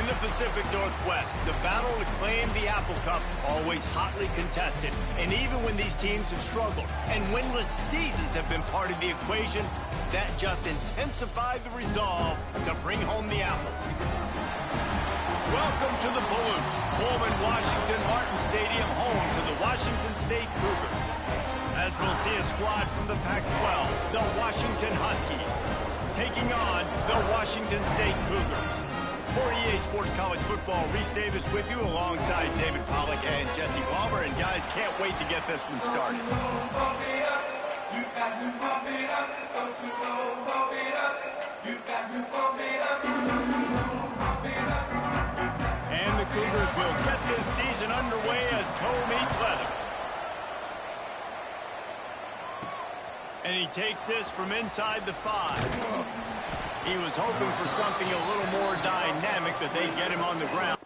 In the Pacific Northwest, the battle to claim the Apple Cup always hotly contested. And even when these teams have struggled and winless seasons have been part of the equation, that just intensified the resolve to bring home the apples. Welcome to the Palouse, Pullman Washington Martin Stadium, home to the Washington State Cougars. As we'll see a squad from the Pac-12, the Washington Huskies, taking on the Washington State Cougars. For EA Sports College Football, Reese Davis with you alongside David Pollack and Jesse Palmer. And guys, can't wait to get this one started. And the Cougars will get this season underway as toe meets leather. And he takes this from inside the 5. He was hoping for something a little more dynamic, that they'd get him on the ground.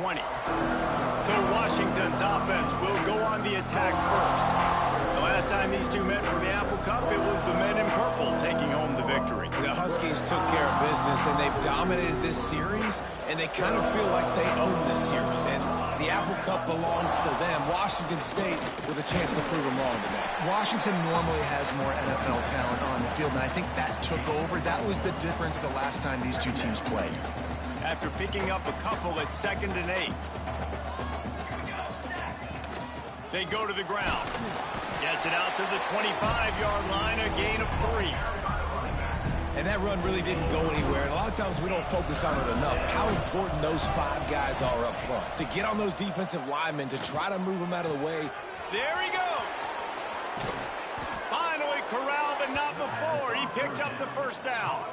20. So Washington's offense will go on the attack first. The last time these two met for the Apple Cup, it was the men in purple taking home the victory. The Huskies took care of business, and they've dominated this series, and they kind of feel like they own this series. And the Apple Cup belongs to them. Washington State with a chance to prove them wrong today. Washington normally has more NFL talent on the field, and I think that took over. That was the difference the last time these two teams played. After picking up a couple at 2nd and 8. They go to the ground. Gets it out to the 25-yard line, a gain of 3. And that run really didn't go anywhere. And a lot of times we don't focus on it enough, how important those 5 guys are up front. To get on those defensive linemen, to try to move them out of the way. There he goes. Finally corralled, but not before. He picked up the first down.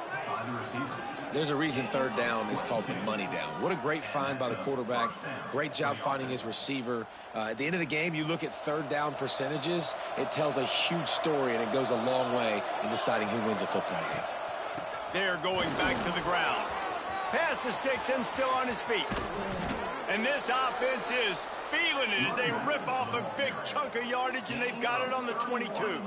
There's a reason 3rd down is called the money down. What a great find by the quarterback. Great job finding his receiver. At the end of the game, you look at 3rd down percentages. It tells a huge story, and it goes a long way in deciding who wins a football game. They're going back to the ground. Pass the sticks and still on his feet. And this offense is feeling it as they rip off a big chunk of yardage, and they've got it on the 22.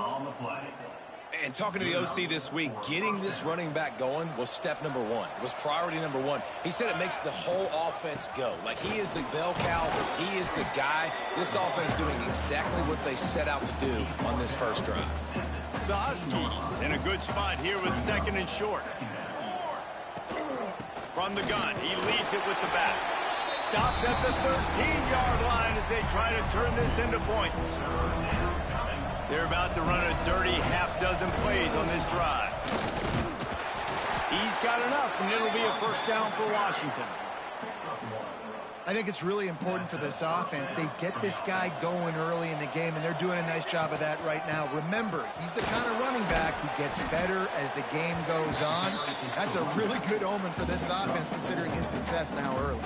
And talking to the OC this week, getting this running back going was step number 1. Was priority number 1. He said it makes the whole offense go. Like, he is the bell cow. He is the guy. This offense doing exactly what they set out to do on this first drive. The Huskies in a good spot here with 2nd and short. From the gun, he leads it with the back. Stopped at the 13-yard line as they try to turn this into points. They're about to run a dirty half-dozen plays on this drive. He's got enough, and it'll be a first down for Washington. I think it's really important for this offense. They get this guy going early in the game, and they're doing a nice job of that right now. Remember, he's the kind of running back who gets better as the game goes on. That's a really good omen for this offense, considering his success now early.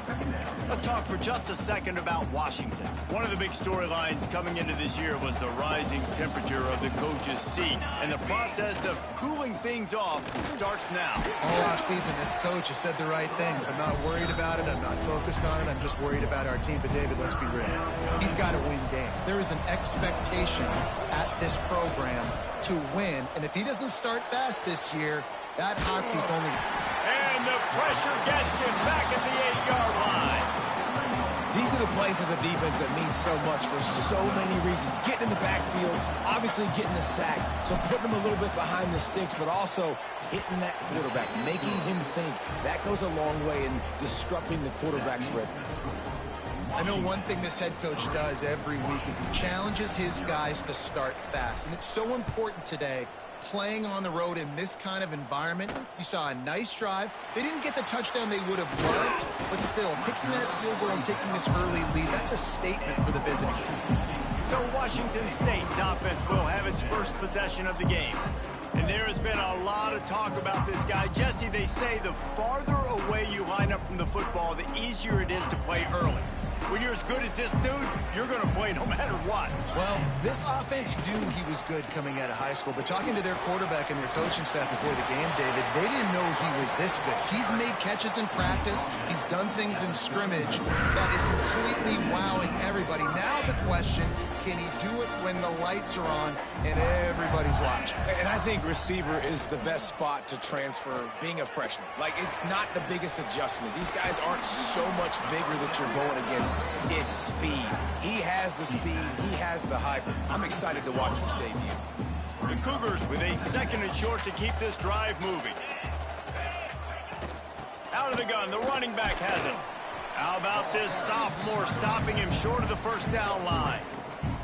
Let's talk for just a second about Washington. One of the big storylines coming into this year was the rising temperature of the coach's seat, and the process of cooling things off starts now. All offseason, this coach has said the right things. I'm not worried about it. I'm not focused on it. I'm just worried about our team. But, David, let's be real. He's got to win games. There is an expectation at this program to win, and if he doesn't start fast this year, that hot seat's only... And the pressure gets him back at the 8-yard line. These are the plays as a defense that mean so much for so many reasons. Getting in the backfield, obviously getting the sack, so putting him a little bit behind the sticks, but also hitting that quarterback, making him think. That goes a long way in disrupting the quarterback's rhythm. I know one thing this head coach does every week is he challenges his guys to start fast, and it's so important today. Playing on the road in this kind of environment, you saw a nice drive. They didn't get the touchdown they would have loved, but still, kicking that field goal and taking this early lead, that's a statement for the visiting team. So Washington State's offense will have its first possession of the game. And there has been a lot of talk about this guy. Jesse, they say the farther away you line up from the football, the easier it is to play early. When you're as good as this dude, you're going to play no matter what. Well, this offense knew he was good coming out of high school, but talking to their quarterback and their coaching staff before the game, David, they didn't know he was this good. He's made catches in practice. He's done things in scrimmage that is completely wowing everybody. Now the question, can he do it when the lights are on and everybody's watching? And I think receiver is the best spot to transfer being a freshman. Like, it's not the biggest adjustment. These guys aren't so much bigger that you're going against. It's speed. He has the speed. He has the hype. I'm excited to watch this debut. The Cougars with a 2nd and short to keep this drive moving. Out of the gun, the running back has it. How about this sophomore stopping him short of the first down line?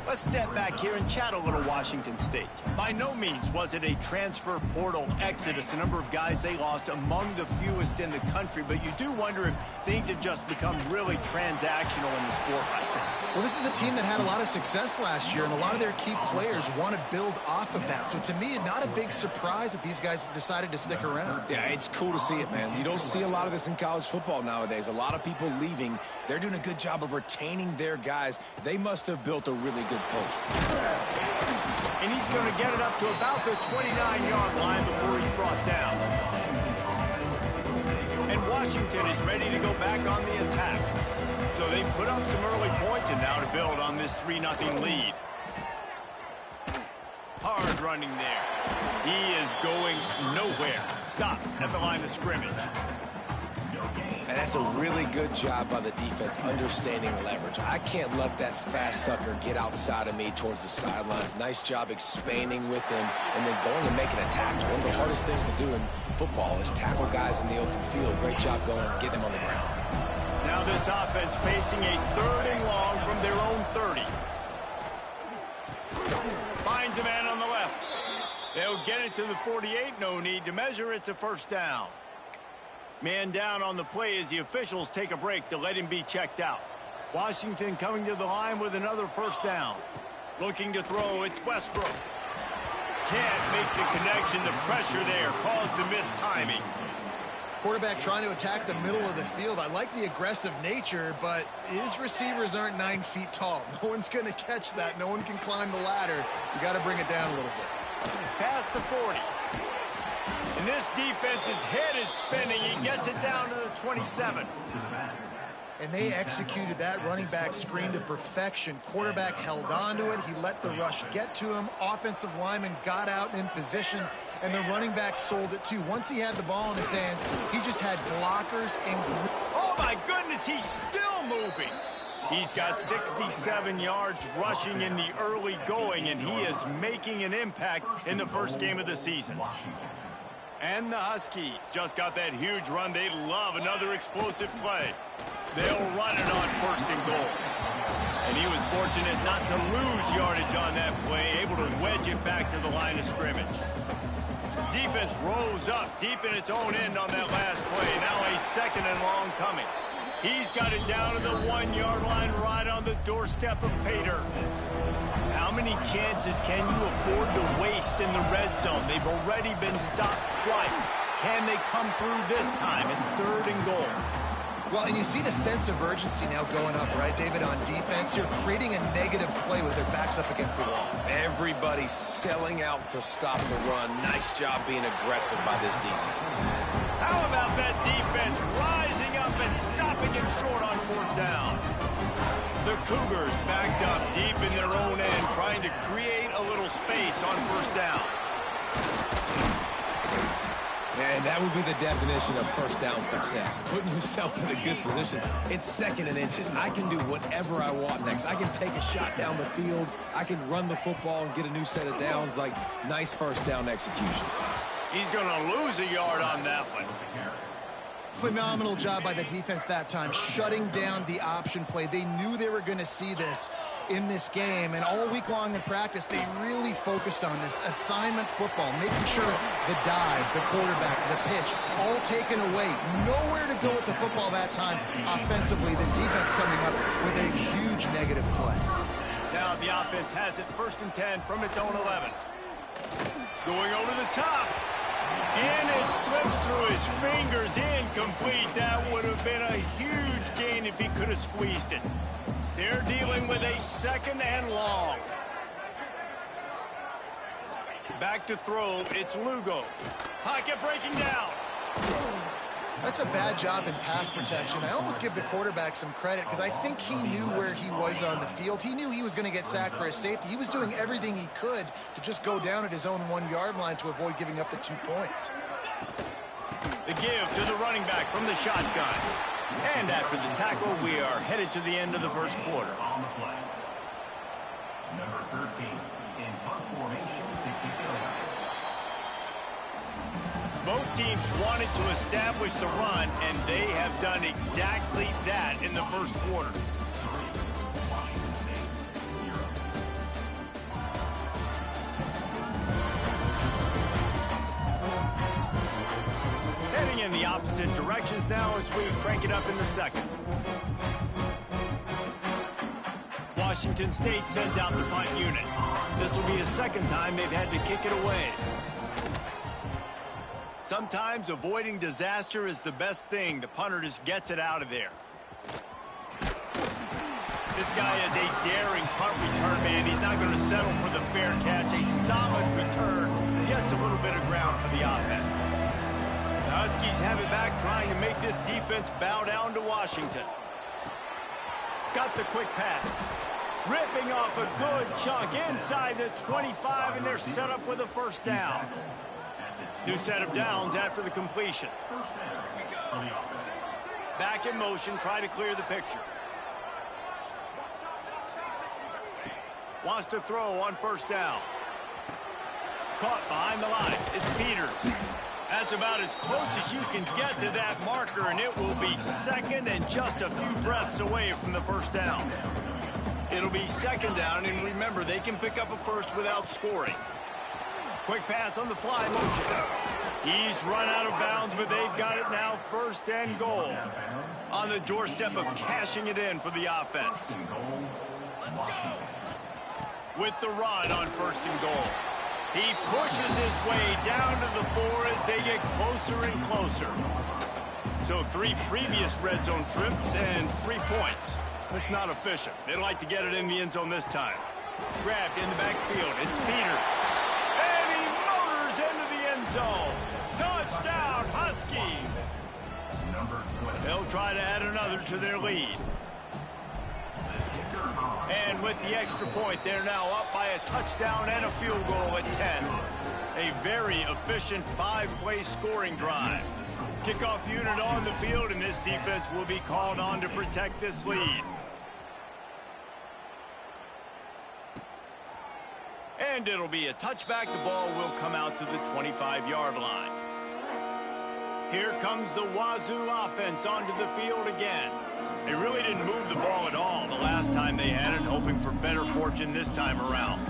Let's step back here and chat a little Washington State. By no means was it a transfer portal exodus, the number of guys they lost among the fewest in the country, but you do wonder if things have just become really transactional in the sport right now. Well, this is a team that had a lot of success last year, and a lot of their key players want to build off of that. So to me, not a big surprise that these guys decided to stick around. Yeah, it's cool to see it, man. You don't see a lot of this in college football nowadays. A lot of people leaving. They're doing a good job of retaining their guys. They must have built a really good culture. And he's going to get it up to about the 29-yard line before he's brought down. And Washington is ready to go back on the attack. So So they put up some early points and now to build on this 3-0 lead. Hard running there. He is going nowhere. Stop at the line of scrimmage. And that's a really good job by the defense understanding leverage. I can't let that fast sucker get outside of me towards the sidelines. Nice job expanding with him and then going and making a tackle. One of the hardest things to do in football is tackle guys in the open field. Great job going, getting them on the ground. Now this offense facing a 3rd and long from their own 30. Finds a man on the left. They'll get it to the 48. No need to measure. It's a first down. Man down on the play as the officials take a break to let him be checked out. Washington coming to the line with another first down. Looking to throw, it's Westbrook. Can't make the connection. The pressure there caused the missed timing. Quarterback trying to attack the middle of the field. I like the aggressive nature, but his receivers aren't 9 feet tall. No one's going to catch that. No one can climb the ladder. You got to bring it down a little bit. Past the 40. And this defense's head is spinning. He gets it down to the 27. And they executed that running back screen to perfection. Quarterback held on to it. He let the rush get to him. Offensive lineman got out and in position, and the running back sold it too. Once he had the ball in his hands, he just had blockers and... Oh, my goodness, he's still moving. He's got 67 yards rushing in the early going, and he is making an impact in the first game of the season. And the Huskies just got that huge run. They love another explosive play. They'll run it on 1st and goal. And he was fortunate not to lose yardage on that play, able to wedge it back to the line of scrimmage. Defense rose up deep in its own end on that last play. Now a 2nd and long coming. He's got it down to the 1-yard line right on the doorstep of Pater. How many chances can you afford to waste in the red zone? They've already been stopped twice. Can they come through this time? It's 3rd and goal. Well, and you see the sense of urgency now going up, right, David, on defense. You're creating a negative play with their backs up against the wall. Everybody's selling out to stop the run. Nice job being aggressive by this defense. How about that defense rising up and stopping him short on 4th down? The Cougars backed up deep in their own end, trying to create a little space on 1st down. And that would be the definition of first down success. Putting yourself in a good position. It's 2nd and inches. I can do whatever I want next. I can take a shot down the field. I can run the football and get a new set of downs. Like, nice first down execution. He's going to lose a yard on that one. Phenomenal job by the defense that time, shutting down the option play. They knew they were going to see this in this game, and all week long in practice, they really focused on this assignment football, making sure the dive, the quarterback, the pitch, all taken away. Nowhere to go with the football that time offensively. The defense coming up with a huge negative play. Now the offense has it 1st and 10 from its own 11. Going over the top. And it slips through his fingers, incomplete. That would have been a huge gain if he could have squeezed it. They're dealing with a 2nd and long. Back to throw, it's Lugo. Pocket breaking down. That's a bad job in pass protection. I almost give the quarterback some credit because I think he knew where he was on the field. He knew he was going to get sacked for his safety. He was doing everything he could to just go down at his own 1-yard line to avoid giving up the 2 points. The give to the running back from the shotgun. And after the tackle, we are headed to the end of the first quarter. On the play, number 13 in punt formation to kick it away. Both teams wanted to establish the run, and they have done exactly that in the first quarter. Heading in the opposite directions now as we crank it up in the second. Washington State sends out the punt unit. This will be the 2nd time they've had to kick it away. Sometimes avoiding disaster is the best thing. The punter just gets it out of there. This guy is a daring punt return man. He's not going to settle for the fair catch. A solid return gets a little bit of ground for the offense. The Huskies have it back, trying to make this defense bow down to Washington. Got the quick pass. Ripping off a good chunk inside the 25, and they're set up with a first down. New set of downs after the completion. Back in motion, try to clear the picture. Wants to throw on first down. Caught behind the line. It's Peters. That's about as close as you can get to that marker, and it will be second and just a few breaths away from the first down. It'll be second down, and remember, they can pick up a first without scoring. Quick pass on the fly motion. He's run out of bounds, but they've got it now, first and goal. On the doorstep of cashing it in for the offense. With the run on first and goal. He pushes his way down to the 4 as they get closer and closer. So 3 previous red zone trips and 3 points. That's not efficient. They'd like to get it in the end zone this time. Grabbed in the backfield. It's Peters. And he motors into the end zone. Touchdown, Huskies. They'll try to add another to their lead. And with the extra point, they're now up by a touchdown and a field goal at 10. A very efficient 5-play scoring drive. Kickoff unit on the field, and this defense will be called on to protect this lead. And it'll be a touchback. The ball will come out to the 25-yard line. Here comes the Wazoo offense onto the field again. They really didn't move the ball at all the last time they had it, hoping for better fortune this time around.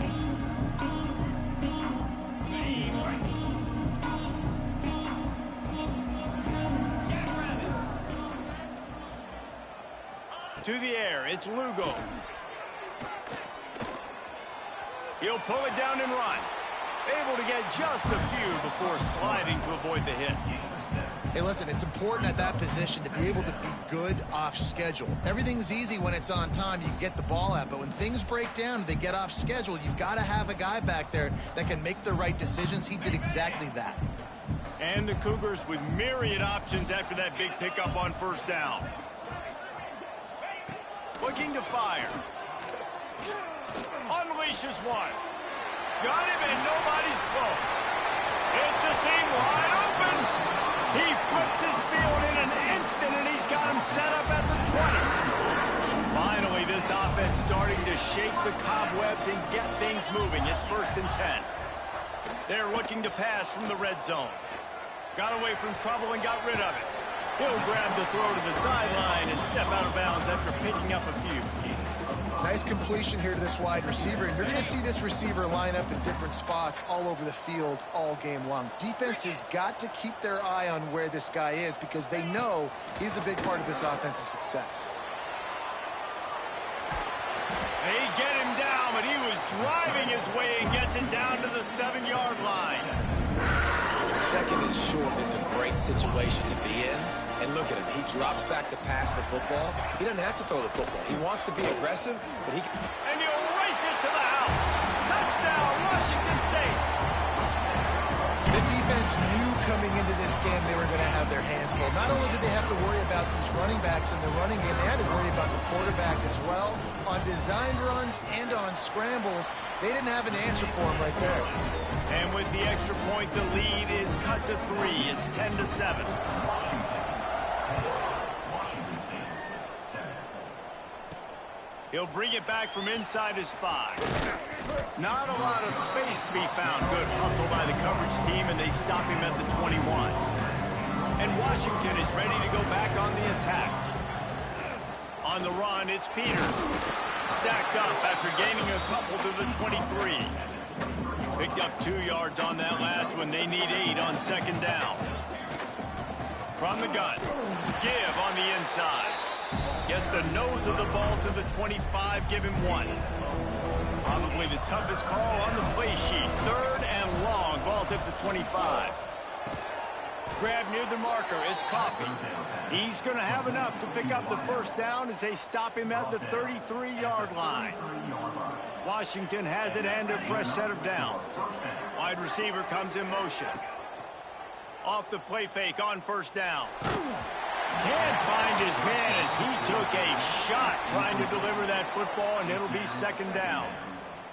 To the air, it's Lugo. He'll pull it down and run. Able to get just a few before sliding to avoid the hits. Hey, listen, it's important at that position to be able to be good off schedule. Everything's easy when it's on time. You can get the ball out, but when things break down, they get off schedule. You've got to have a guy back there that can make the right decisions. He did exactly that. And the Cougars with myriad options after that big pickup on first down. Looking to fire. Unleashes one. Got him, and nobody's close. It's a seam wide open. He flips his field in an instant, and he's got him set up at the 20. Finally, this offense starting to shake the cobwebs and get things moving. It's first and 10. They're looking to pass from the red zone. Got away from trouble and got rid of it. He'll grab the throw to the sideline and step out of bounds after picking up a few. Nice completion here to this wide receiver, and you're going to see this receiver line up in different spots all over the field all game long. Defense has got to keep their eye on where this guy is because they know he's a big part of this offense's success. They get him down, but he was driving his way and gets it down to the 7-yard line. Second and short is a great situation to be in. And look at him. He drops back to pass the football. He doesn't have to throw the football. He wants to be aggressive, but he... And he'll race it to the house. Touchdown, Washington State. The defense knew coming into this game they were going to have their hands full. Not only did they have to worry about these running backs in the running game, they had to worry about the quarterback as well. On designed runs and on scrambles, they didn't have an answer for him right there. And with the extra point, the lead is cut to 3. It's 10-7. He'll bring it back from inside his 5. Not a lot of space to be found. Good hustle by the coverage team, and they stop him at the 21. And Washington is ready to go back on the attack. On the run, it's Peters. Stacked up after gaining a couple to the 23. Picked up 2 yards on that last one. They need 8 on second down. From the gun. Give on the inside. Gets the nose of the ball to the 25, give him 1. Probably the toughest call on the play sheet. 3rd and long, ball's at the 25. Grab near the marker, it's Coffee. He's going to have enough to pick up the first down as they stop him at the 33-yard line. Washington has it and a fresh set of downs. Wide receiver comes in motion. Off the play fake on first down. Can't find his man as he took a shot trying to deliver that football, and it'll be second down.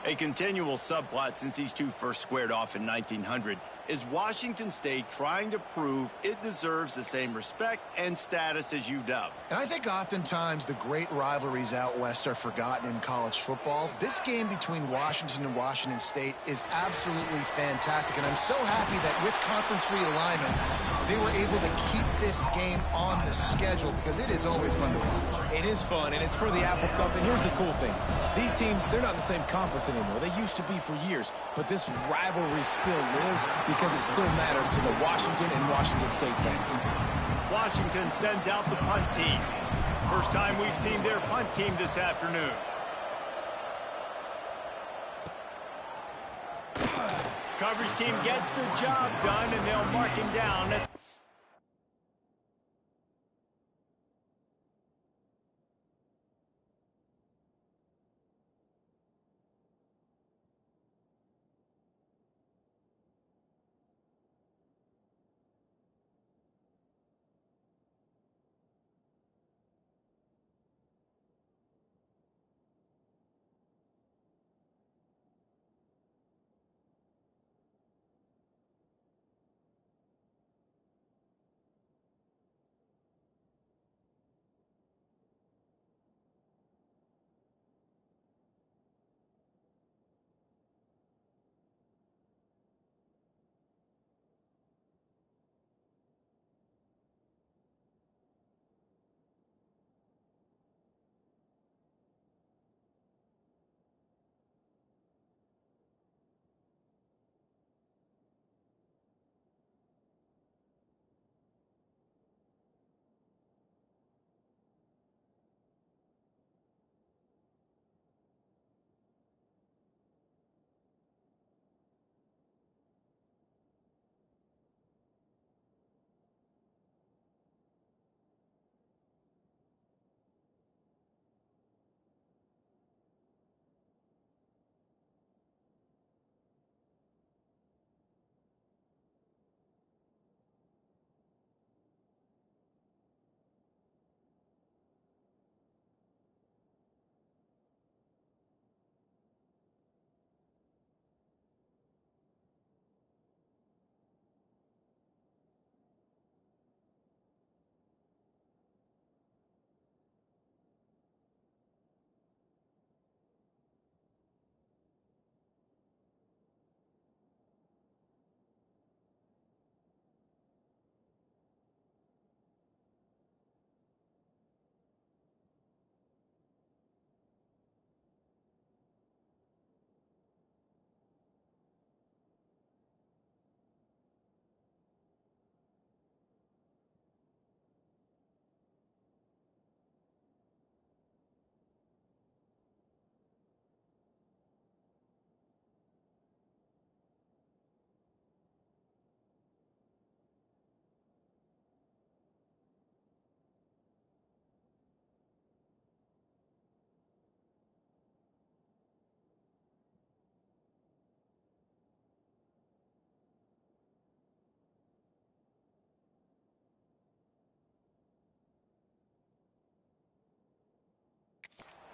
A continual subplot since these two first squared off in 1900 is Washington State trying to prove it deserves the same respect and status as UW. And I think oftentimes the great rivalries out west are forgotten in college football. This game between Washington and Washington State is absolutely fantastic, and I'm so happy that with conference realignment, they were able to keep this game on the schedule because it is always fun to watch. It is fun, and it's for the Apple Cup, and here's the cool thing. These teams, they're not in the same conference anymore. They used to be for years, but this rivalry still lives because it still matters to the Washington and Washington State fans. Washington sends out the punt team. First time we've seen their punt team this afternoon. Coverage team gets the job done, and they'll mark him down at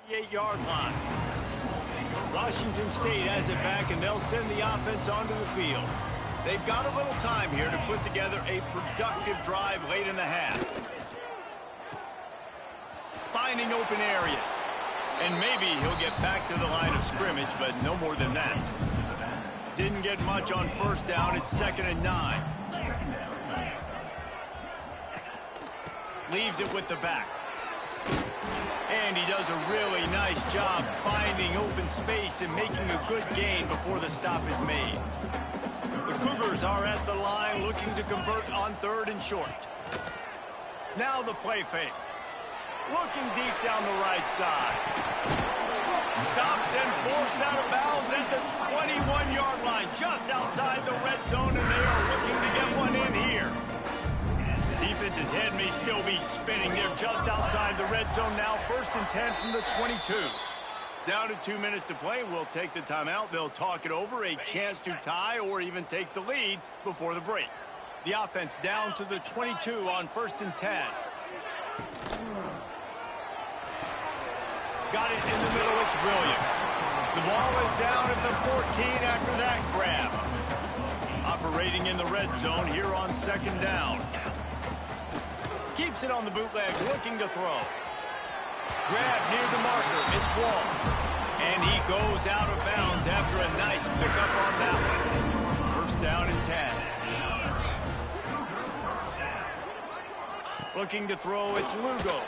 the 8-yard line. Washington State has it back, and they'll send the offense onto the field. They've got a little time here to put together a productive drive late in the half. Finding open areas. And maybe he'll get back to the line of scrimmage, but no more than that. Didn't get much on first down. It's 2nd and 9. Leaves it with the back. And he does a really nice job finding open space and making a good gain before the stop is made. The Cougars are at the line looking to convert on 3rd and short. Now the play fake. Looking deep down the right side. Stopped and forced out of bounds at the 21-yard line, just outside the red zone, and they are looking to get one in here. Defense's head may still be spinning. They're just outside the red zone now. 1st and 10 from the 22. Down to 2 minutes to play. We'll take the timeout. They'll talk it over. A chance to tie or even take the lead before the break. The offense down to the 22 on 1st and 10. got it in the middle. It's Williams. The ball is down at the 14 after that grab. Operating in the red zone here on second down. Keeps it on the bootleg, looking to throw. Grab near the marker. It's Wall. And he goes out of bounds after a nice pickup on that one. First down and 10. Looking to throw, it's Lugo.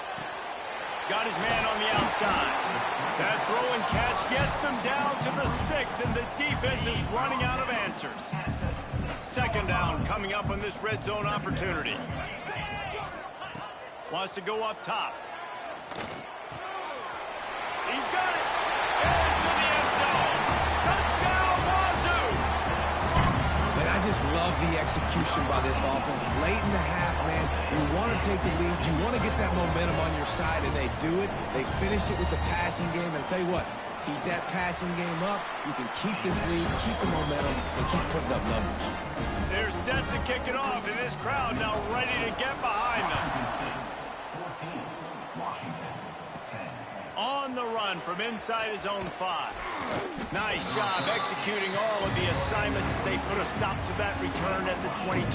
Got his man on the outside. That throw and catch gets them down to the 6, and the defense is running out of answers. Second down coming up on this red zone opportunity. Wants to go up top. He's got it. Into the end zone. Touchdown, Wazoo! Man, I just love the execution by this offense. Late in the half, man, you want to take the lead. You want to get that momentum on your side, and they do it. They finish it with the passing game. And I'll tell you what, keep that passing game up. You can keep this lead, keep the momentum, and keep putting up numbers. They're set to kick it off, and this crowd now ready to get behind them. 14, Washington, 10. On the run from inside his own 5. Nice job executing all of the assignments as they put a stop to that return at the 22.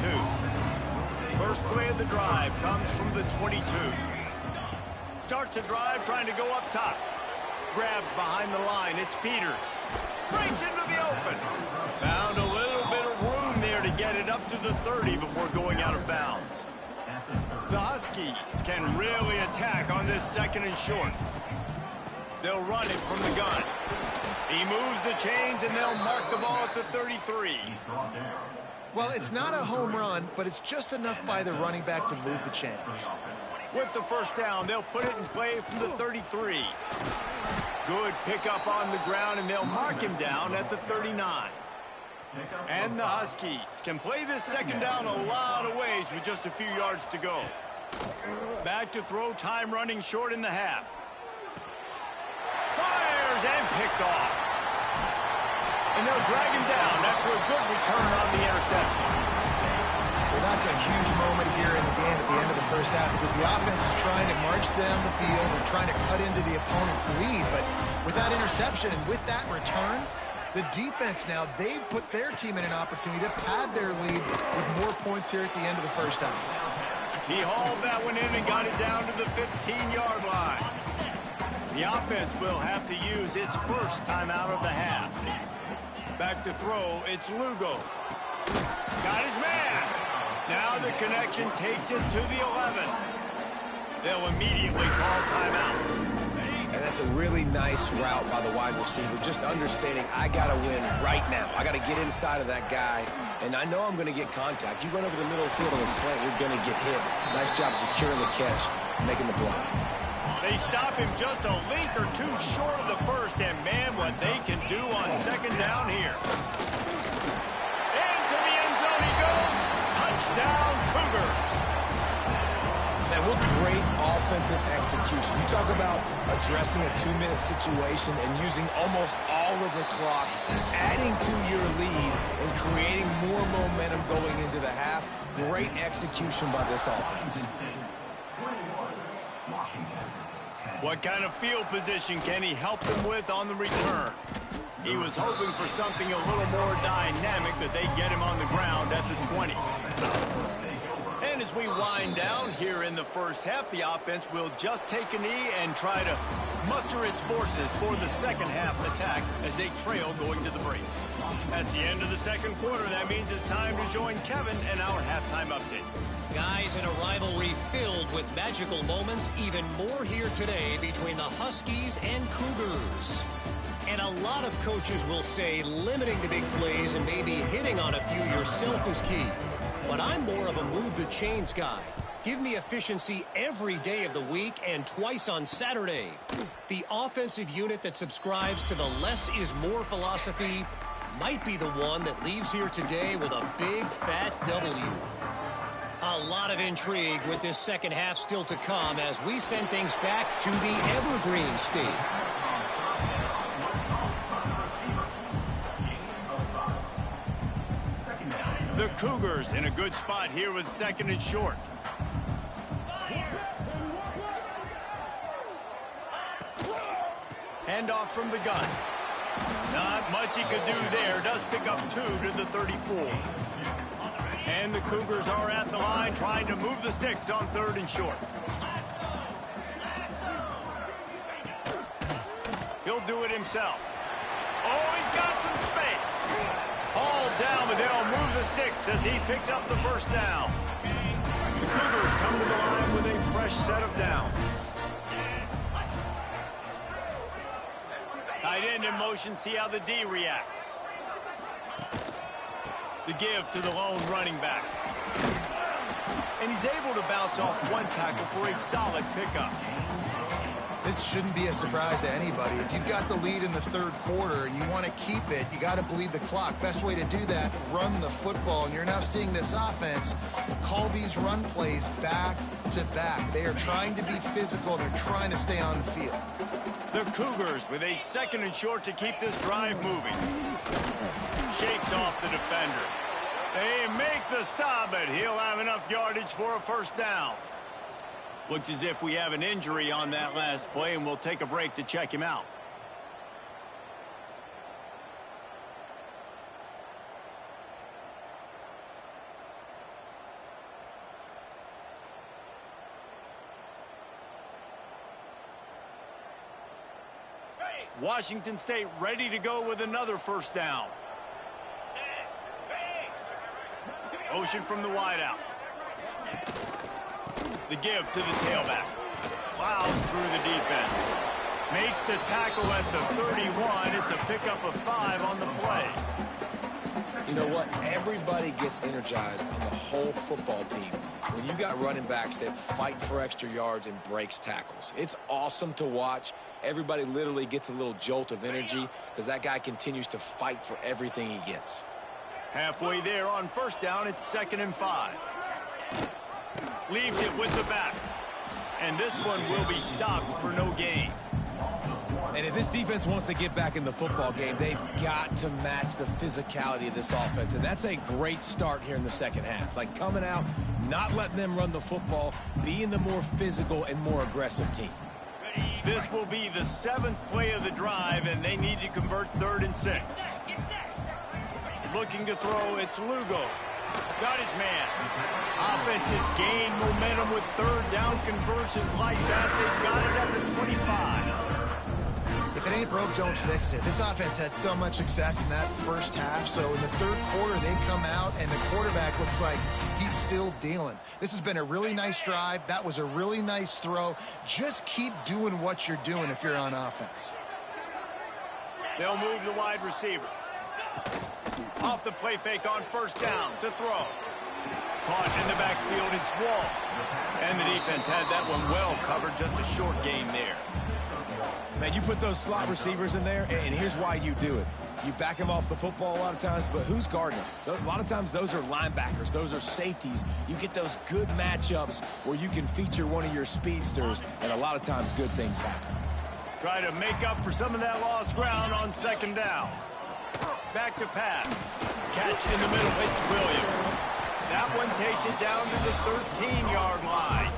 First play of the drive comes from the 22. Starts a drive trying to go up top. Grabbed behind the line. It's Peters. Breaks into the open. Found a little bit of room there to get it up to the 30 before going out of bounds. The Huskies can really attack on this second and short. They'll run it from the gun. He moves the chains, and they'll mark the ball at the 33. Well, it's not a home run, but it's just enough by the running back to move the chains. With the first down, they'll put it in play from the 33. Good pickup on the ground, and they'll mark him down at the 39. And the Huskies can play this second down a lot of ways with just a few yards to go. Back to throw, time running short in the half. Fires and picked off. And they'll drag him down after a good return on the interception. Well, that's a huge moment here in the game at the end of the first half because the offense is trying to march down the field and trying to cut into the opponent's lead. But with that interception and with that return, the defense now, they've put their team in an opportunity to pad their lead with more points here at the end of the first half. He hauled that one in and got it down to the 15-yard line. The offense will have to use its first timeout of the half. Back to throw, it's Lugo. Got his man. Now the connection takes it to the 11. They'll immediately call timeout. And that's a really nice route by the wide receiver, just understanding I got to win right now. I got to get inside of that guy, and I know I'm going to get contact. You run over the middle of the field on a slant, you're going to get hit. Nice job securing the catch, making the play. They stop him just a link or two short of the first, and man, what they can do on second down here. Into the end zone he goes. Touchdown, Cougars. Man, what great offensive execution. You talk about addressing a 2-minute situation and using almost all of the clock, adding to your lead and creating more momentum going into the half. Great execution by this offense. What kind of field position can he help them with on the return? He was hoping for something a little more dynamic that they get him on the ground at the 20. And as we wind down here in the first half, the offense will just take a knee and try to muster its forces for the second half attack as they trail going to the break. That's the end of the second quarter. That means it's time to join Kevin and our halftime update. Guys, in a rivalry filled with magical moments, even more here today between the Huskies and Cougars. And a lot of coaches will say limiting the big plays and maybe hitting on a few yourself is key. But I'm more of a move the chains guy. Give me efficiency every day of the week and twice on Saturday. The offensive unit that subscribes to the less is more philosophy might be the one that leaves here today with a big fat W. A lot of intrigue with this second half still to come as we send things back to the Evergreen State. The Cougars in a good spot here with second and short. Handoff from the gun. Not much he could do there. Does pick up 2 to the 34. And the Cougars are at the line trying to move the sticks on 3rd and short. He'll do it himself. Oh, he's got some space. Hauled down, but they'll move the sticks as he picks up the first down. The Cougars come to the line with a fresh set of downs. Tight end in motion, see how the D reacts. The give to the lone running back. And he's able to bounce off one tackle for a solid pickup. This shouldn't be a surprise to anybody. If you've got the lead in the 3rd quarter and you want to keep it, you got to bleed the clock. Best way to do that, run the football. And you're now seeing this offense call these run plays back to back. They are trying to be physical. They're trying to stay on the field. The Cougars with a 2nd and short to keep this drive moving. Shakes off the defender. They make the stop, but he'll have enough yardage for a first down. Looks as if we have an injury on that last play, and we'll take a break to check him out. Washington State ready to go with another first down. Ocean from the wideout. The give to the tailback. Plows through the defense. Makes the tackle at the 31. It's a pickup of 5 on the play. You know what? Everybody gets energized on the whole football team when you got running backs that fight for extra yards and breaks tackles. It's awesome to watch. Everybody literally gets a little jolt of energy because that guy continues to fight for everything he gets. Halfway there on first down, it's 2nd and 5. Leaves it with the back. And this one will be stopped for no gain. And if this defense wants to get back in the football game, they've got to match the physicality of this offense. And that's a great start here in the second half. Like coming out, not letting them run the football, being the more physical and more aggressive team. This will be the 7th play of the drive, and they need to convert 3rd and 6. Looking to throw, it's Lugo. Got his man. Offense has gained momentum with 3rd down conversions like that. They've got it at the 25. If it ain't broke, don't fix it. This offense had so much success in that first half, so in the 3rd quarter, they come out, and the quarterback looks like he's still dealing. This has been a really nice drive. That was a really nice throw. Just keep doing what you're doing if you're on offense. They'll move the wide receiver. Off the play fake on first down to throw. Caught in the backfield, it's Wall. And the defense had that one well covered, just a short gain there. Man, you put those slot receivers in there, and here's why you do it. You back them off the football a lot of times, but who's guarding them? A lot of times those are linebackers. Those are safeties. You get those good matchups where you can feature one of your speedsters, and a lot of times good things happen. Try to make up for some of that lost ground on 2nd down. Back to pass. Catch in the middle. It's Williams. That one takes it down to the 13-yard line.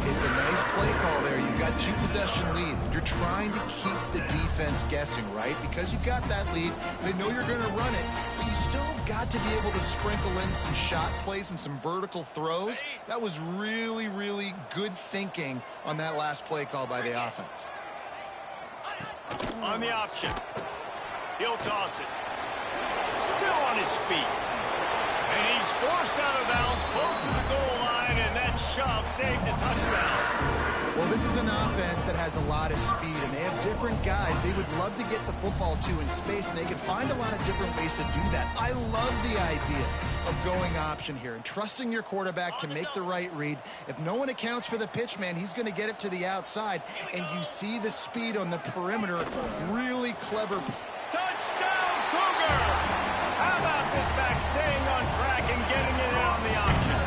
It's a nice play call there. You've got 2-possession lead. You're trying to keep the defense guessing, right? Because you've got that lead. They know you're going to run it, but you still have got to be able to sprinkle in some shot plays and some vertical throws. That was really, really good thinking on that last play call by the offense. On the option. He'll toss it. Still on his feet. And he's forced out of bounds close to the goal line, and that shove saved a touchdown. Well, this is an offense that has a lot of speed, and they have different guys they would love to get the football to in space, and they can find a lot of different ways to do that. I love the idea of going option here and trusting your quarterback to make the right read. If no one accounts for the pitch, man, he's going to get it to the outside, and you see the speed on the perimeter. Really clever. Touchdown, Cougar! How about this back staying on track and getting it on the option?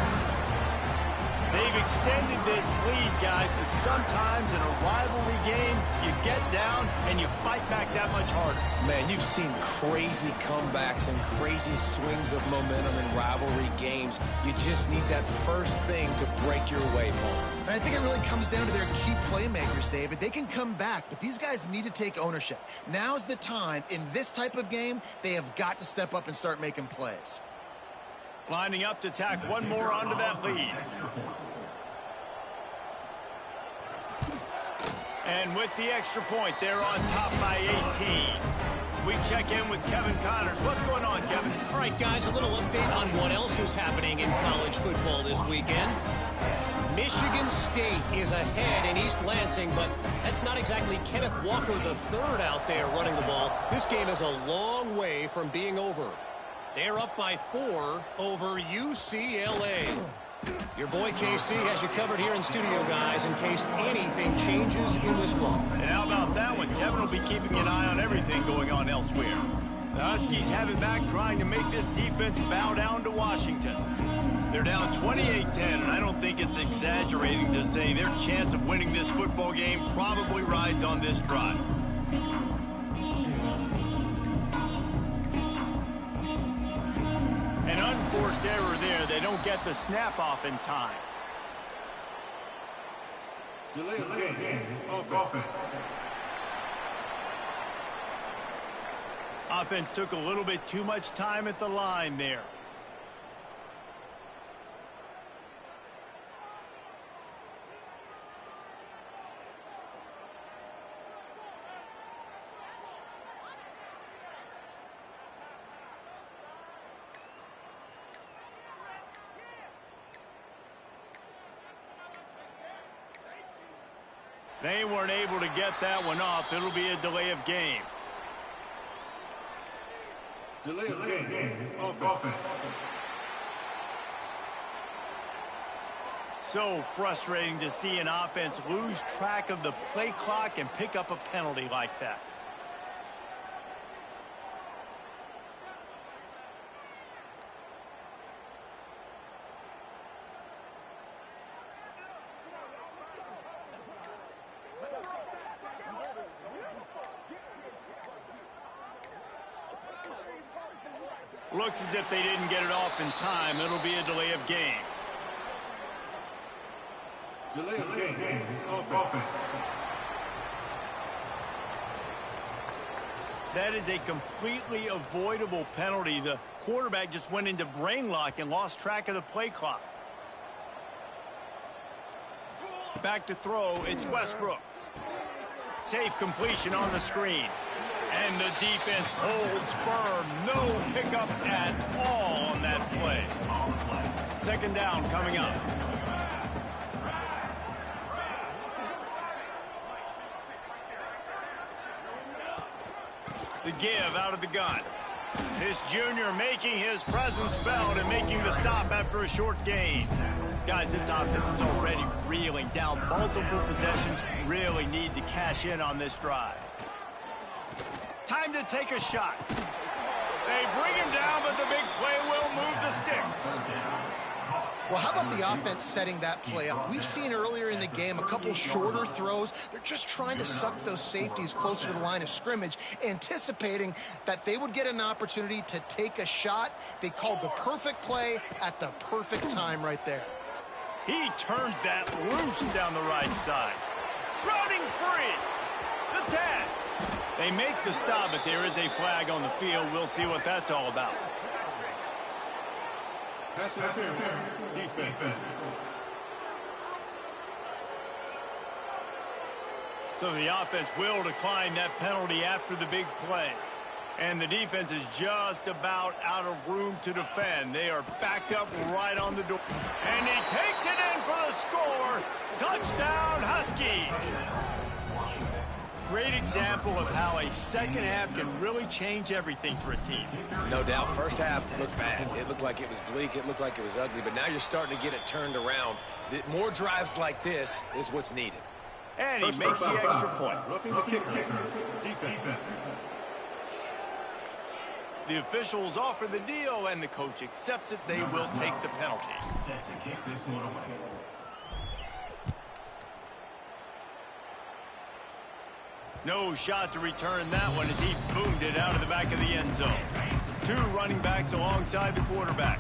They They've extended this lead, guys, but sometimes in a rivalry game, you get down and you fight back that much harder. Man, you've seen crazy comebacks and crazy swings of momentum in rivalry games. You just need that first thing to break your way, Paul. And I think it really comes down to their key playmakers, David. They can come back, but these guys need to take ownership. Now's the time. In this type of game, they have got to step up and start making plays. Lining up to tack one more onto that lead. And with the extra point, they're on top by 18. We check in with Kevin Connors. What's going on, Kevin? All right, guys, a little update on what else is happening in college football this weekend. Michigan State is ahead in East Lansing, but that's not exactly Kenneth Walker III out there running the ball. This game is a long way from being over. They're up by 4 over UCLA. Your boy KC has you covered here in studio, guys, in case anything changes in this one. And how about that one? Kevin will be keeping an eye on everything going on elsewhere. The Huskies have it back, trying to make this defense bow down to Washington. They're down 28-10, and I don't think it's exaggerating to say their chance of winning this football game probably rides on this drive. An unforced error there. They don't get the snap off in time. Offense took a little bit too much time at the line there. They weren't able to get that one off. It'll be a delay of game. Delay of game. Offense. So frustrating to see an offense lose track of the play clock and pick up a penalty like that. Looks as if they didn't get it off in time. It'll be a delay of game. Delay of game. Offense. That is a completely avoidable penalty. The quarterback just went into brain lock and lost track of the play clock. Back to throw, it's Westbrook. Safe completion on the screen. And the defense holds firm. No pickup at all on that play. Second down coming up. The give out of the gun. This junior making his presence felt and making the stop after a short gain. Guys, this offense is already reeling down multiple possessions. Really need to cash in on this drive. Time to take a shot. They bring him down, but the big play will move the sticks. Well, how about the offense setting that play up? We've seen earlier in the game a couple shorter throws. They're just trying to suck those safeties closer to the line of scrimmage, anticipating that they would get an opportunity to take a shot. They called the perfect play at the perfect time right there. He turns that loose down the right side. Running free. The 10. They make the stop, but there is a flag on the field. We'll see what that's all about. Pass interference. Defense. So the offense will decline that penalty after the big play. And the defense is just about out of room to defend. They are backed up right on the door. And he takes it in for the score. Touchdown, Huskies. Great example of how a second half can really change everything for a team. No doubt. First half looked bad. It looked like it was bleak. It looked like it was ugly. But now you're starting to get it turned around. More drives like this is what's needed. And he makes the extra point. Roughing the kicker. Defense. The officials offer the deal, and the coach accepts it. They will take the penalty. Set to kick this one away. No shot to return that one as he boomed it out of the back of the end zone. 2 running backs alongside the quarterback.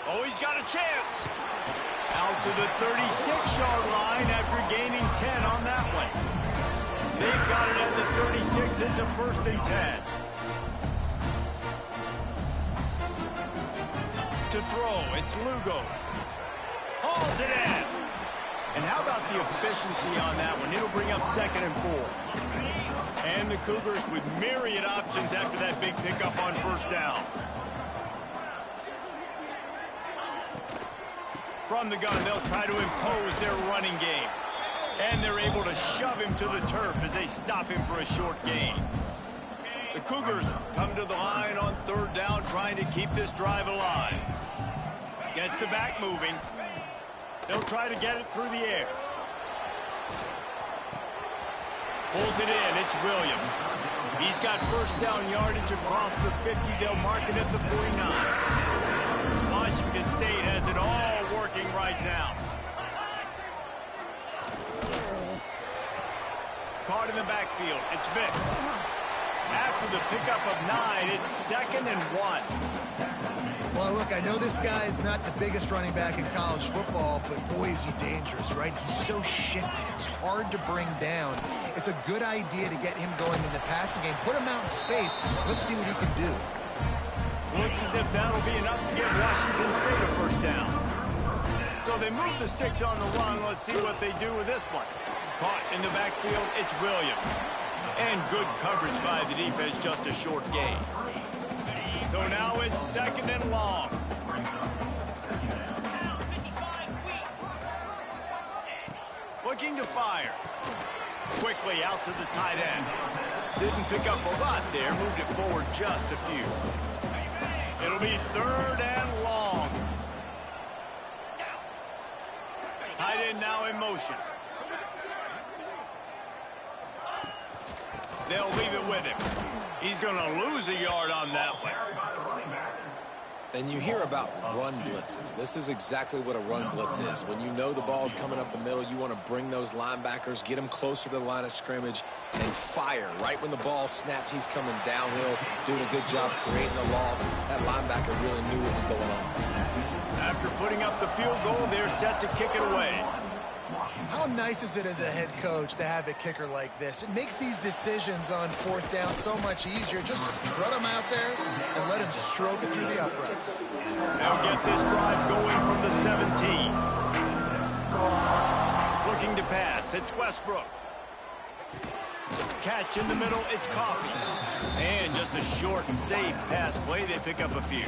Oh, he's got a chance. Out to the 36-yard line after gaining 10 on that one. They've got it at the 36. It's a 1st and 10. To throw, it's Lugo. Hauls it in. And how about the efficiency on that one? It'll bring up 2nd and 4. And the Cougars with myriad options after that big pickup on 1st down. From the gun, they'll try to impose their running game. And they're able to shove him to the turf as they stop him for a short gain. The Cougars come to the line on 3rd down, trying to keep this drive alive. Gets the back moving. They'll try to get it through the air. Pulls it in. It's Williams. He's got 1st down yardage across the 50. They'll mark it at the 49. Washington State has it all working right now. Caught in the backfield. It's Vick. After the pickup of 9, it's 2nd and 1. Well, look, I know this guy is not the biggest running back in college football, but boy, is he dangerous, right? He's so shifty. It's hard to bring down. It's a good idea to get him going in the passing game. Put him out in space. Let's see what he can do. Looks as if that'll be enough to get Washington State a 1st down. So they move the sticks on the run. Let's see what they do with this one. Caught in the backfield, it's Williams. And good coverage by the defense, just a short gain. So now it's 2nd and long. Looking to fire. Quickly out to the tight end. Didn't pick up a lot there, moved it forward just a few. It'll be 3rd and long. Tight end now in motion. They'll leave it with him. He's going to lose a yard on that one. And you hear about run blitzes. This is exactly what a run blitz is. When you know the ball's coming up the middle, you want to bring those linebackers, get them closer to the line of scrimmage, and fire. Right when the ball snaps, he's coming downhill, doing a good job creating the loss. That linebacker really knew what was going on. After putting up the field goal, they're set to kick it away. How nice is it as a head coach to have a kicker like this? It makes these decisions on 4th down so much easier. Just strut him out there and let him stroke it through the uprights. They'll get this drive going from the 17. Looking to pass, it's Westbrook. Catch in the middle, it's Coffee. And just a short and safe pass play, they pick up a few.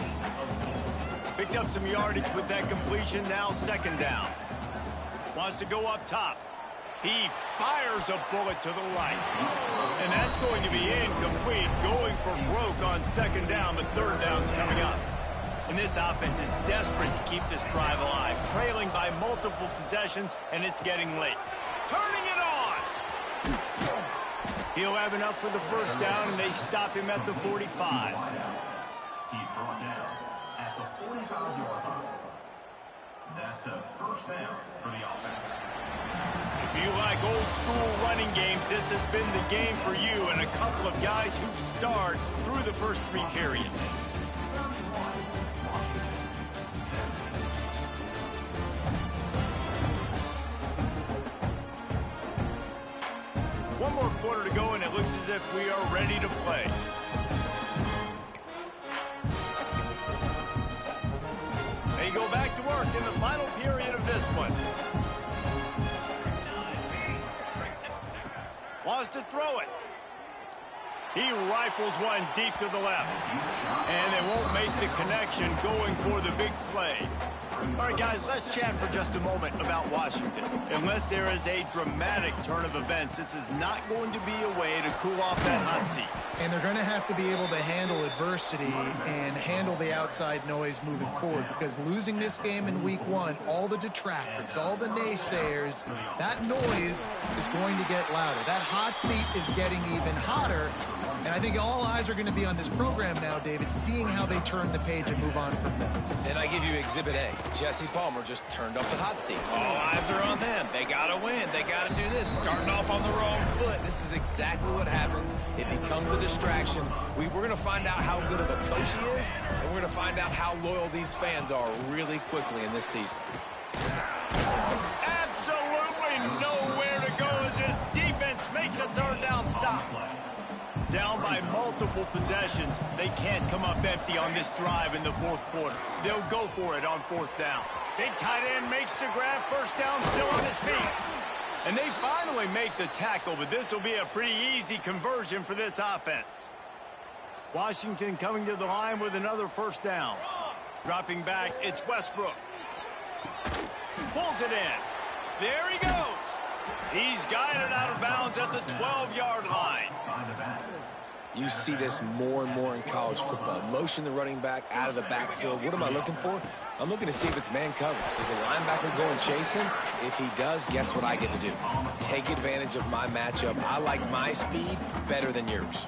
Picked up some yardage with that completion, now 2nd down. Wants to go up top. He fires a bullet to the right. And that's going to be incomplete, going for broke on 2nd down, but 3rd down's coming up. And this offense is desperate to keep this drive alive, trailing by multiple possessions, and it's getting late. Turning it on! He'll have enough for the 1st down, and they stop him at the 45. He's brought down at the 45-yard line. That's a 1st down for the offense. If you like old school running games, this has been the game for you and a couple of guys who starred through the first 3 periods. One more quarter to go, and it looks as if we are ready to play. They go back to work in the final period of this one. Wants to throw it. He rifles one deep to the left. And they won't make the connection going for the big play. All right, guys, let's chat for just a moment about Washington. Unless there is a dramatic turn of events, this is not going to be a way to cool off that hot seat. And they're going to have to be able to handle adversity and handle the outside noise moving forward, because losing this game in week 1, all the detractors, all the naysayers, that noise is going to get louder. That hot seat is getting even hotter. And I think all eyes are going to be on this program now, David, seeing how they turn the page and move on from this. Then I give you Exhibit A. Jesse Palmer just turned up the hot seat. All eyes are on them. They got to win. They got to do this. Starting off on the wrong foot. This is exactly what happens. It becomes a distraction. We're going to find out how good of a coach he is, and we're going to find out how loyal these fans are really quickly in this season. Absolutely nowhere to go as this defense makes a third down stop. Down by multiple possessions, they can't come up empty on this drive in the fourth quarter. They'll go for it on fourth down. Big tight end makes the grab, first down, still on his feet. And they finally make the tackle, but this will be a pretty easy conversion for this offense. Washington coming to the line with another first down. Dropping back, it's Westbrook. Pulls it in. There he goes. He's guided out of bounds at the 12-yard line. You see this more and more in college football. Motion the running back out of the backfield. What am I looking for? I'm looking to see if it's man coverage. Does the linebacker go and chase him? If he does, guess what I get to do? Take advantage of my matchup. I like my speed better than yours.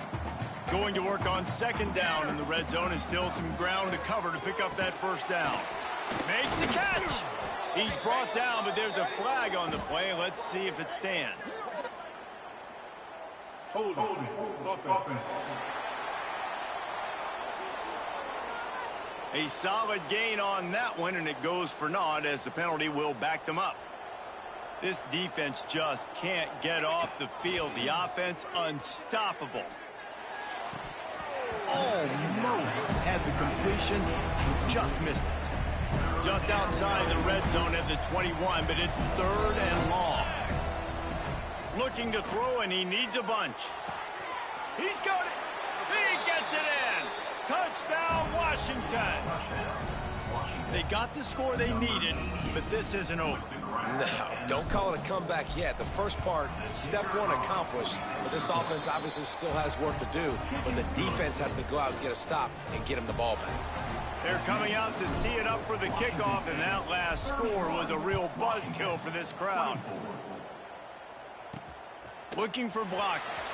Going to work on second down in the red zone, and still some ground to cover to pick up that first down. Makes the catch. He's brought down, but there's a flag on the play. Let's see if it stands. Hold offense. A solid gain on that one, and it goes for naught as the penalty will back them up. This defense just can't get off the field. The offense unstoppable. Almost had the completion, just missed it. Just outside the red zone at the 21, but it's third and long. Looking to throw, and he needs a bunch. He's got it. He gets it in. Touchdown, Washington. They got the score they needed, but this isn't over. No, don't call it a comeback yet. The first part, step one accomplished. But this offense obviously still has work to do. But the defense has to go out and get a stop and get him the ball back. They're coming out to tee it up for the kickoff, and that last score was a real buzzkill for this crowd. Looking for blockers.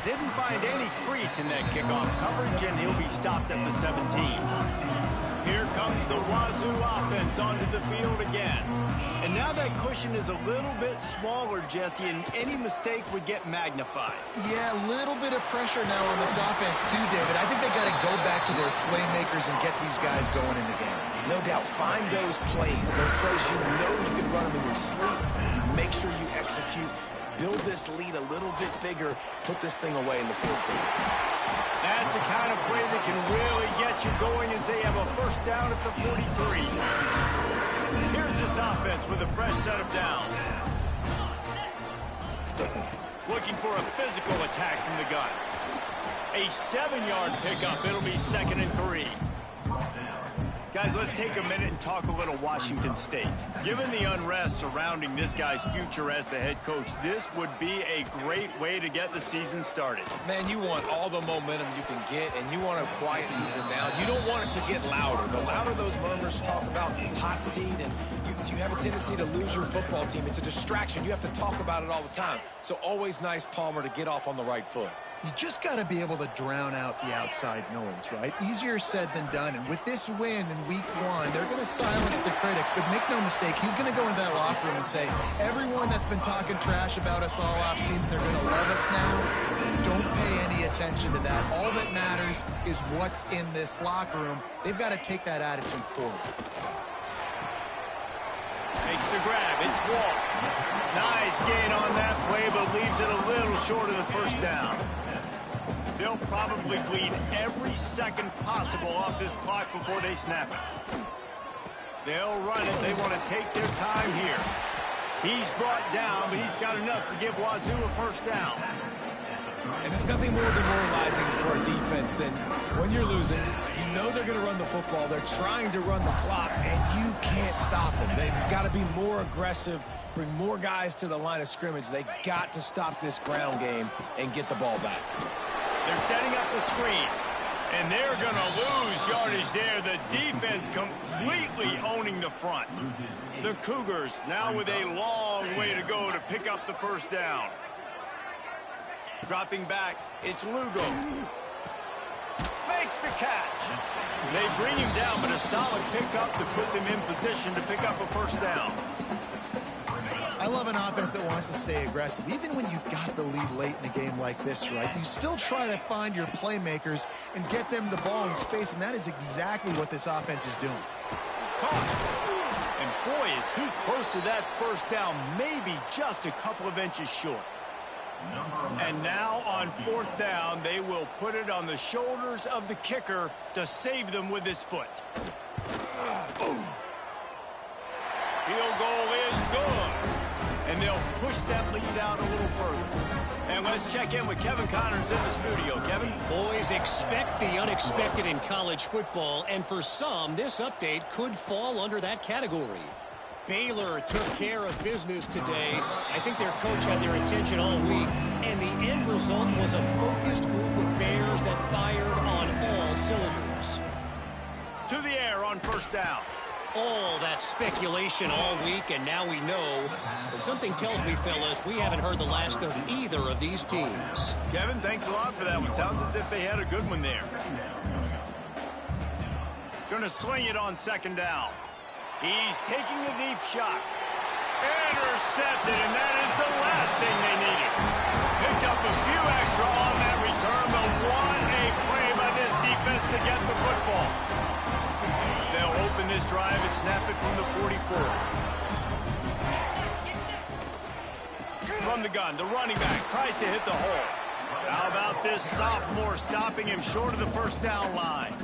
Didn't find any crease in that kickoff coverage, and he'll be stopped at the 17. Here comes the Wazoo offense onto the field again. And now that cushion is a little bit smaller, Jesse, and any mistake would get magnified. Yeah, a little bit of pressure now on this offense too, David. I think they got to go back to their playmakers and get these guys going in the game. No doubt, find those plays you know you can run them in your sleep. You make sure you execute. Build this lead a little bit bigger. Put this thing away in the fourth quarter. That's the kind of play that can really get you going as they have a first down at the 43. Here's this offense with a fresh set of downs. Looking for a physical attack from the gun. A 7-yard pickup. It'll be 2nd and 3. Guys, let's take a minute and talk a little Washington State. Given the unrest surrounding this guy's future as the head coach, this would be a great way to get the season started. Man, you want all the momentum you can get, and you want to quiet people down. You don't want it to get louder. The louder those murmurs talk about hot seat, and you have a tendency to lose your football team. It's a distraction. You have to talk about it all the time. So always nice, Palmer, to get off on the right foot. You just got to be able to drown out the outside noise, right? Easier said than done. And with this win in week 1, they're going to silence the critics. But make no mistake, he's going to go into that locker room and say, everyone that's been talking trash about us all offseason, they're going to love us now. Don't pay any attention to that. All that matters is what's in this locker room. They've got to take that attitude forward. Makes the grab. It's Walt. Nice gain on that play, but leaves it a little short of the first down. They'll probably bleed every second possible off this clock before they snap it. They'll run it. They want to take their time here. He's brought down, but he's got enough to give Wazoo a first down. And there's nothing more demoralizing for a defense than when you're losing, you know they're going to run the football. They're trying to run the clock, and you can't stop them. They've got to be more aggressive, bring more guys to the line of scrimmage. They got to stop this ground game and get the ball back. They're setting up the screen, and they're going to lose yardage there. The defense completely owning the front. The Cougars now with a long way to go to pick up the first down. Dropping back, it's Lugo. Makes the catch. They bring him down, but a solid pickup to put them in position to pick up a first down. I love an offense that wants to stay aggressive. Even when you've got the lead late in the game like this, right? You still try to find your playmakers and get them the ball in space, and that is exactly what this offense is doing. Caught. And boy, is he close to that first down, maybe just a couple of inches short. And now on fourth down, they will put it on the shoulders of the kicker to save them with his foot. Field goal is good. And they'll push that lead out a little further. And let's check in with Kevin Connors in the studio. Kevin? Boys, expect the unexpected in college football, and for some, this update could fall under that category. Baylor took care of business today. I think their coach had their attention all week, and the end result was a focused group of Bears that fired on all cylinders. To the air on first down. All that speculation all week, and now we know. But something tells me, fellas, we haven't heard the last of either of these teams. Kevin, thanks a lot for that one. Sounds as if they had a good one there. Going to sling it on second down. He's taking a deep shot. Intercepted, and that is the last thing they needed. Picked up a few extra on that return, but what a play by this defense to get the football. They'll open this drive and snap it from the 44. From the gun, the running back tries to hit the hole. How about this sophomore stopping him short of the first down line?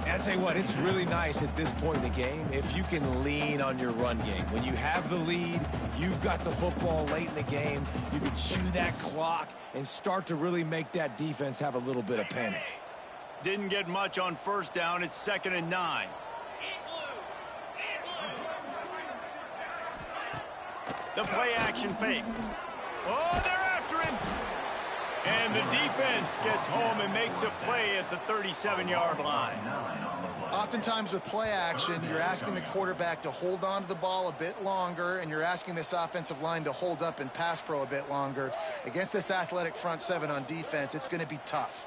And I'll tell you what, it's really nice at this point in the game if you can lean on your run game. When you have the lead, you've got the football late in the game, you can chew that clock and start to really make that defense have a little bit of panic. Didn't get much on first down. It's 2nd and 9. The play action fake. Oh, they're after him. And the defense gets home and makes a play at the 37-yard line. Oftentimes with play action, you're asking the quarterback to hold on to the ball a bit longer, and you're asking this offensive line to hold up in pass pro a bit longer. Against this athletic front seven on defense, it's going to be tough.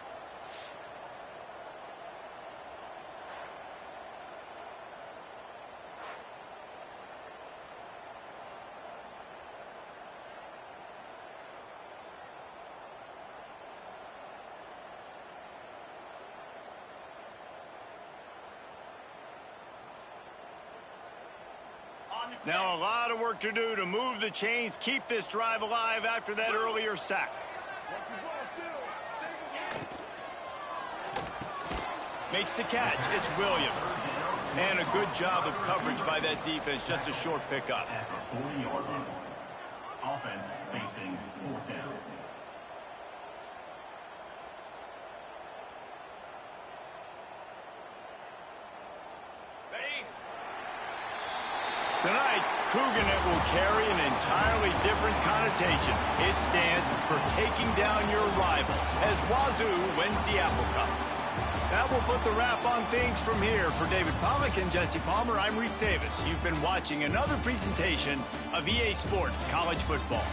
Now a lot of work to do to move the chains, keep this drive alive after that earlier sack. Makes the catch. It's Williams. And a good job of coverage by that defense. Just a short pickup. At the 40-yard line. Offense facing fourth down. Tonight, Couganet will carry an entirely different connotation. It stands for taking down your rival as Wazoo wins the Apple Cup. That will put the wrap on things from here. For David Pollack and Jesse Palmer, I'm Reese Davis. You've been watching another presentation of EA Sports College Football.